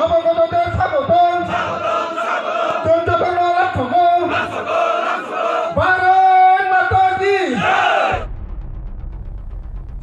사보고도들 사보동 전자동로 라초고 바른 마타지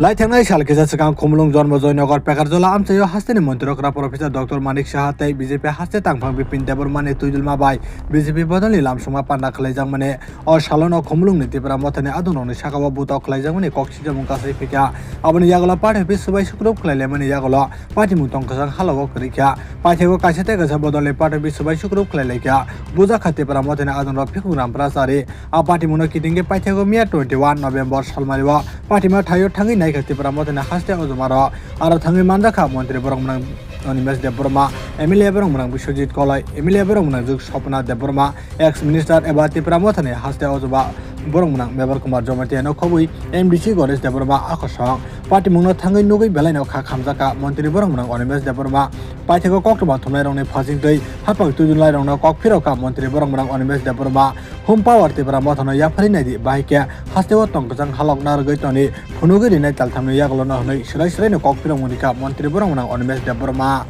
Laithangna sal kisa sikang khumlung jormo joinogor pekarjola amchayo hasteni montirokra professor Dr. Manik Saha tei BJP haste tangphang bipin debormani tuidulma bai BJP bodoli lamsuma panda khlaijak mane o salono khumlung ni Tipra Mothani adunoni sakao buto khlaijak mani koksijamung kasai phikya aboni yagola party office subai sukrop khlaile mani yagola party mutong kasang halogo krikya paithego kaisate kasa bodoli party office subai sukrop khlaile kya buja khate Tipra Mothani adunro phikuram prasari a party muno kitinge paithego mia 21 November salmariwa party ma thayo thangi Tipra Mothani haste ojumaro aro thangi manjaka Montri borongmang Animesh Deborma MLA borongmang Biswajit Kolai MLA borongmang Juk Sopna Deborma ex minister eba Tipra Mothani haste ojuba borongmang Mebar Kumar Jomati no khobui MDC Goresh Deborma akosong party mungno thangi nugui belaino kha khamjaka Montri borongmang Animesh Deborma paithego koktoma thumnai rongni phasingtei hapang tujunlai rongno kokphiroka Montri borongmang Animesh Deborma home power Tipra Mothano yapharinai di bahike hasteo tongkjang halok nargoi toni phunugiri nai talthamni yaglono Hwnui srai no kokphirong munika Montri borongmang Animesh Deborma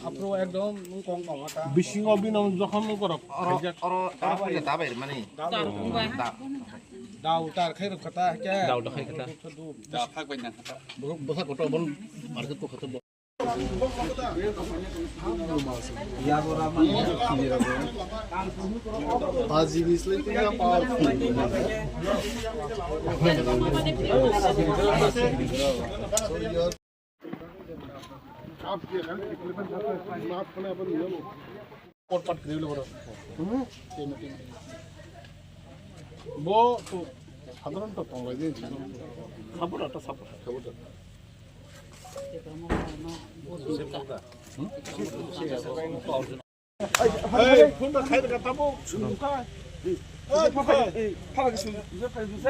আপনি একদম কম কথা বিশিং অবিনম যখন করক দাবাই মানে দাও তার খাই কথা কে দাও খাই কথা দা ফাক বাইনা বসা কত বন মার্কেট তো খতম আজি বিসলে তিনা পাওয়ারফুল आप के खाने इम्प्लीमेंट करते हैं माफ करने अपन ये लो कोट पट करियो लो वो तो साधारण तो पंगा दे सपोर्ट ए फोन 다 खाइ द तबो सुनुका ए 파가 그 이제 파이 주세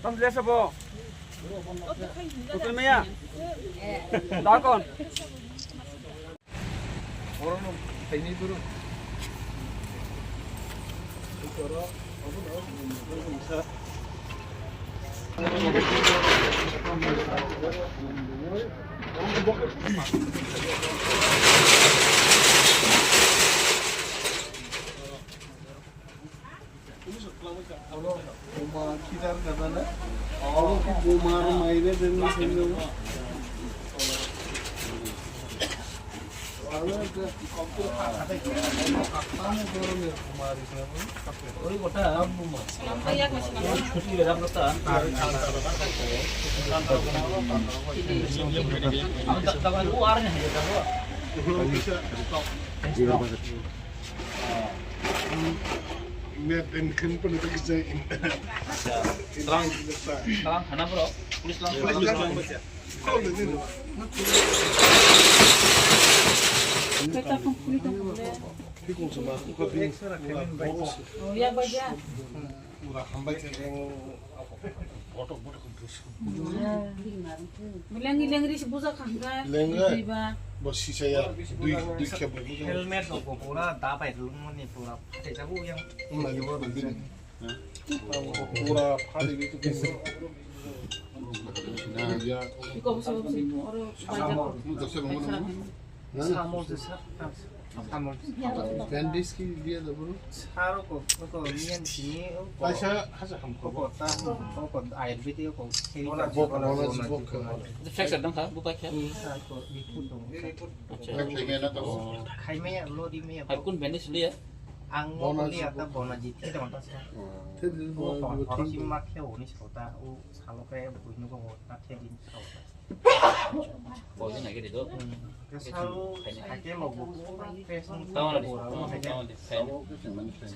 좀 레서 보 Oke Maya. Dakon. Orang ini dulu. Rumah kita katanya, kalau kita rumah ini dengan sendiri, kalau kita kompul ada kita, kamu kalau ni rumah ini, orang kota rumah. Cuti berapa tahun? Tapi luarnya ya Net and can put it again. Terang, mana bro? Tulis lang. Kita kumplit ang kulay. Oh, ya baja. Bilang-bilang rin si Busa kangga. Lenga. Basi saya dui kebab. Helmet ko pura dapat lumon ni pura. Kita ko yang Pura pali itu bisa. Nah ya. Ikaw sa oro baja. Samo desa. Samo. Candies ki dia dah bro. Saro ko nian sini. Aisha hasa hamko. Ko air video ko. Boka. Flex dong ha, buka kya. Ko ikut dong. Khaime lo di me. Hakun benis li ya. Ang mo li ata bona jiti dong ta sa. Ko si Markhe ni sota u Chalok e buinu ko ta thedin sota. Boleh nak gitu. Selalu hakim logo. Tahu nanti.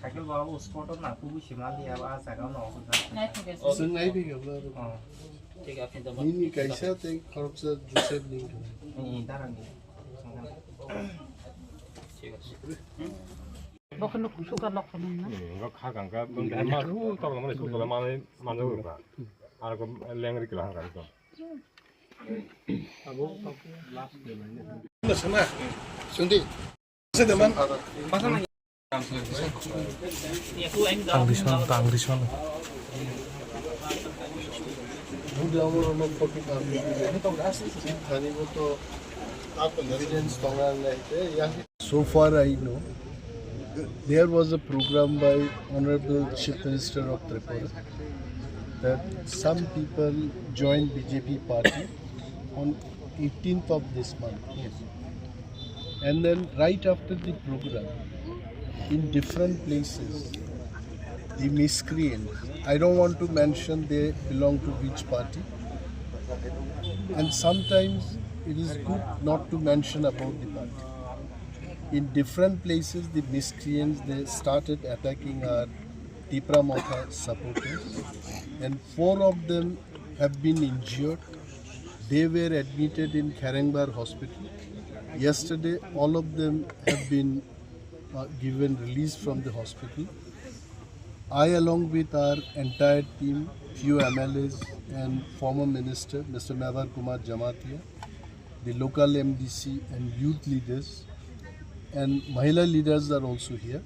Hakim bawa sport nak kubu simal dia bawa sagam nak. Sengai भी गबला. ठीक है फिर तो Ini कैसा ते खरब से जुसे नहीं. ini darah ni. ठीक है. Bakit suka lock ka na? Enggak kagak enggak malu tolong mana suka mana enggak. Aku lengri kelah kan itu. Sana. Sundi. Sedeman. So far I know, there was a program by Honorable Chief Minister of Tripura that some people joined BJP party on 18th of this month. And then right after the program, in different places, the miscreants, I don't want to mention they belong to which party, and sometimes it is good not to mention about the party. In different places, the miscreants, they started attacking our Tipra Mothano supporters, and 4 of them have been injured. They were admitted in Karangbar hospital. Yesterday, all of them have been given release from the hospital. I, along with our entire team, few MLAs and former minister, Mr. Mehbar Kumar Jamatia, the local MDC and youth leaders and Mahila leaders are also here.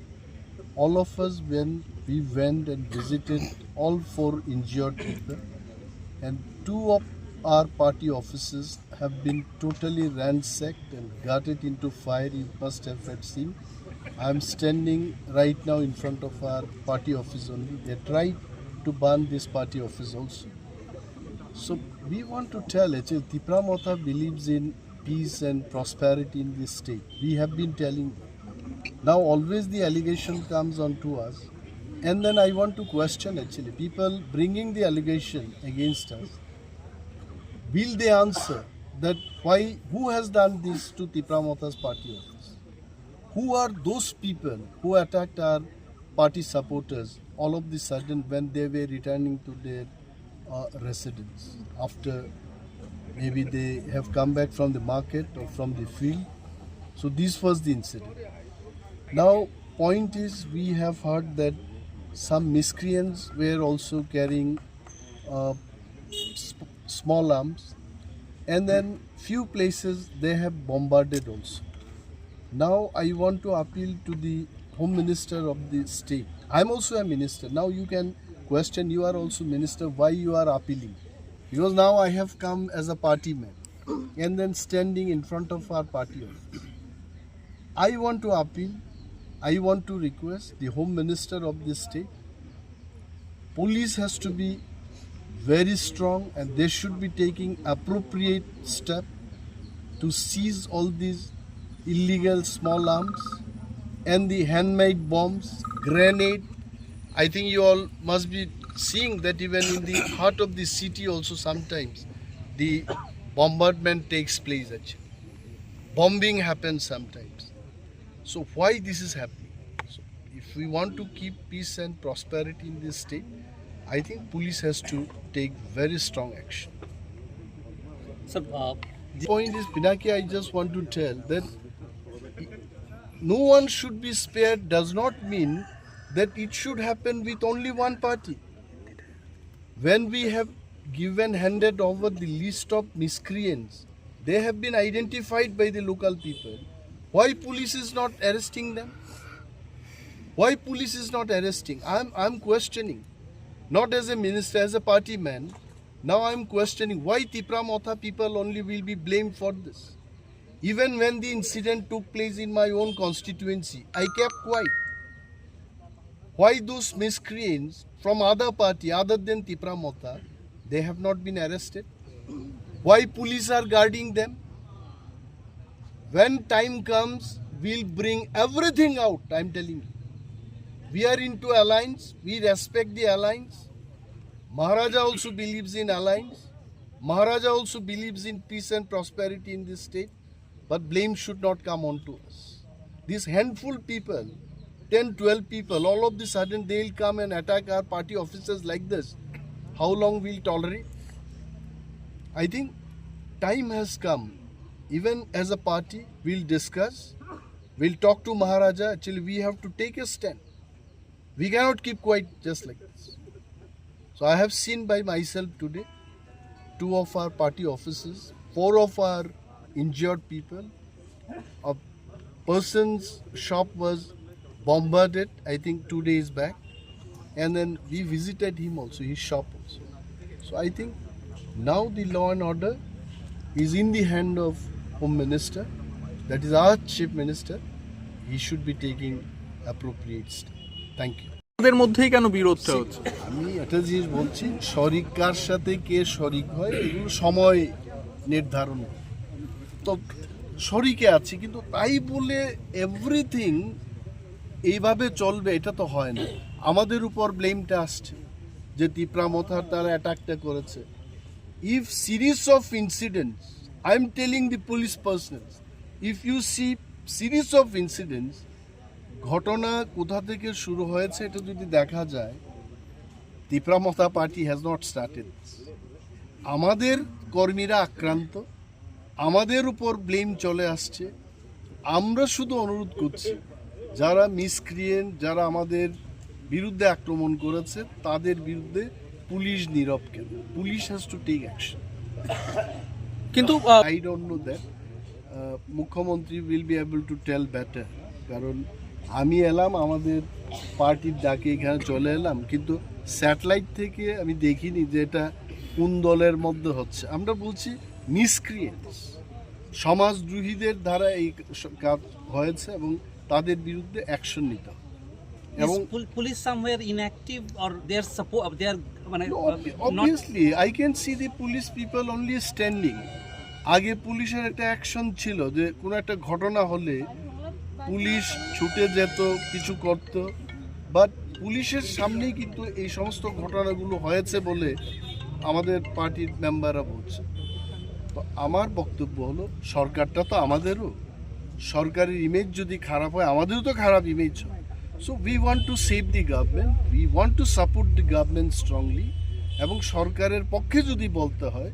All of us, when we went and visited all 4 injured people, and 2 of our party offices have been totally ransacked and gutted into fire. You must have seen. I am standing right now in front of our party office only. They tried to burn this party office also. So we want to tell actually Tipra Mothano believes in peace and prosperity in this state. We have been telling them. Now always the allegation comes onto us, and then I want to question actually people bringing the allegation against us. Will they answer that who has done this to Tipra Mothano's party office? Who are those people who attacked our party supporters all of the sudden when they were returning to their residence after maybe they have come back from the market or from the field? So this was the incident. Now point is, we have heard that some miscreants were also carrying small arms, and then few places they have bombarded also. Now I want to appeal to the Home Minister of the state. I am also a minister. Now you can question, you are also minister, why you are appealing? Because now I have come as a party man and then standing in front of our party office. I want to appeal, I want to request the Home Minister of this state. Police has to be very strong and they should be taking appropriate step to seize all these illegal small arms and the handmade bombs, grenade. I think you all must be seeing that even in the heart of the city also sometimes the bombardment takes place actually. Bombing happens sometimes. So why this is happening? So if we want to keep peace and prosperity in this state, I think police has to take very strong action. Sir, the point is, Pinaki, I just want to tell that no one should be spared does not mean that it should happen with only one party. When we have handed over the list of miscreants, they have been identified by the local people. Why police is not arresting them? Why police is not arresting? I'm questioning. Not as a minister, as a party man. Now I'm questioning why Tipra Mothano people only will be blamed for this. Even when the incident took place in my own constituency, I kept quiet. Why those miscreants from other party other than Tipra Mothano, they have not been arrested? Why police are guarding them? When time comes, we'll bring everything out, I'm telling you. We are into alliance, we respect the alliance. Maharaja also believes in alliance. Maharaja also believes in peace and prosperity in this state. But blame should not come on to us. These handful people, 10, 12 people, all of the sudden they'll come and attack our party officers like this. How long we'll tolerate? I think time has come. Even as a party, we'll discuss. We'll talk to Maharaja. Actually, we have to take a stand. We cannot keep quiet just like this. So I have seen by myself today, 2 of our party officers, 4 of our injured people. A person's shop was bombarded, I think 2 days back. And then we visited him also, his shop also. So I think now the law and order is in the hand of Home Minister. That is our Chief Minister. He should be taking appropriate step. Thank you. ওদের মধ্যেই কেন বিরোধটা হচ্ছে? আমি একটা জিনিস বলছি, শরিক কার সাথে কে শরিক হয় এগুলো সময় নির্ধারণ। তো শরিকে আছে, কিন্তু তাই বলে এভরিথিং এইভাবে চলবে এটা তো হয় না। আমাদের উপর ব্লেমটা আসছে যে তিপ্রা মথার তারা অ্যাটাকটা করেছে। If series of incidents, I am telling the police personnels, if you see series of incidents, ঘটনা কোথা থেকে শুরু হয়েছে এটা যদি দেখা যায়, তিপ্রা মথা পার্টি হ্যাজ নট স্টার্টেড। আমাদের কর্মীরা আক্রান্ত, আমাদের উপর ব্লেম চলে আসছে। আমরা শুধু অনুরোধ করছি, যারা মিসক্রিয়েন্ট, যারা আমাদের বিরুদ্ধে আক্রমণ করেছে তাদের বিরুদ্ধে পুলিশ নীরব কেন? Police has to take action. কিন্তু আই ডোন্ট নো দ্যাট মুখ্যমন্ত্রী will be able to tell better. কারণ আমি এলাম আমাদের পার্টির ডাকে, এখানে চলে এলাম, কিন্তু স্যাটেলাইট থেকে আমি দেখিনি যে এটা কোন দলের মধ্যে হচ্ছে। আমরা বলছি মিসক্রিয়েন্টস, সমাজদ্রোহীদের দ্বারা এই কাজ হয়েছে এবং তাদের বিরুদ্ধে অ্যাকশন নিতে হবে। এবং police somewhere inactive or their support, their obviously I can see the police people only standing. আগে পুলিশের একটা অ্যাকশন ছিল যে কোনো একটা ঘটনা হলে পুলিশ ছুটে যেত, কিছু করত, বাট পুলিশের সামনেই কিন্তু এই সমস্ত ঘটনাগুলো হয়েছে বলে আমাদের পার্টির মেম্বাররা বলছে। তো আমার বক্তব্য হলো, সরকারটা তো আমাদেরও, সরকারের ইমেজ যদি খারাপ হয় আমাদেরও তো খারাপ ইমেজ হয়। So we want to save the government, we want to support the government strongly, এবং সরকারের পক্ষে যদি বলতে হয়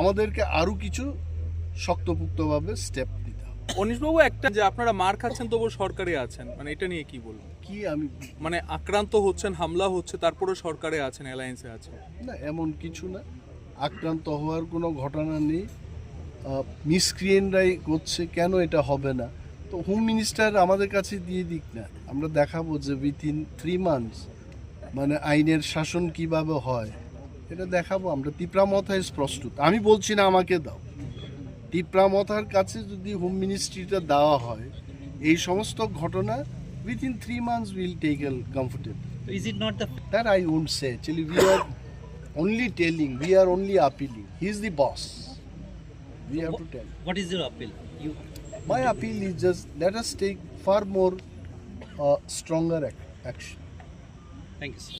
আমাদেরকে আরও কিছু শক্তপোক্তভাবে স্টেপ নিতে হবে। অনিশবাবু, একটা যে আপনারা মার খাচ্ছেন তবু সরকারে আছেন, মানে এটা নিয়ে কি বলবো? কি আমি মানে আক্রান্ত হচ্ছেন, হামলা হচ্ছে, তারপরে সরকারে আছেন, অ্যালায়েন্সে আছেন? না, এমন কিছু না, আক্রান্ত হওয়ার কোনো ঘটনা নেই। মিসক্রিয়েন্টরাই করছে, কেন এটা হবে না? তো হোম মিনিস্টার আমাদের কাছে দিয়ে দিক না, আমরা দেখাবো যে উইথিন 3 months মানে আইনের শাসন কিভাবে হয় এটা দেখাবো আমরা। তিপ্রা মথা ইজ প্রস্তুত, আমি বলছি না আমাকে দাও। তিপ্রা মথার কাছে যদি হোম মিনিস্ট্রিটা দেওয়া হয়, এই সমস্ত ঘটনা within 3 months will take a comfortable. is it not the That I won't say. Actually, we are only telling, we are only appealing. He is the boss. We have to tell. what is your appeal? My appeal is just let us take far more stronger action. Thank you, sir.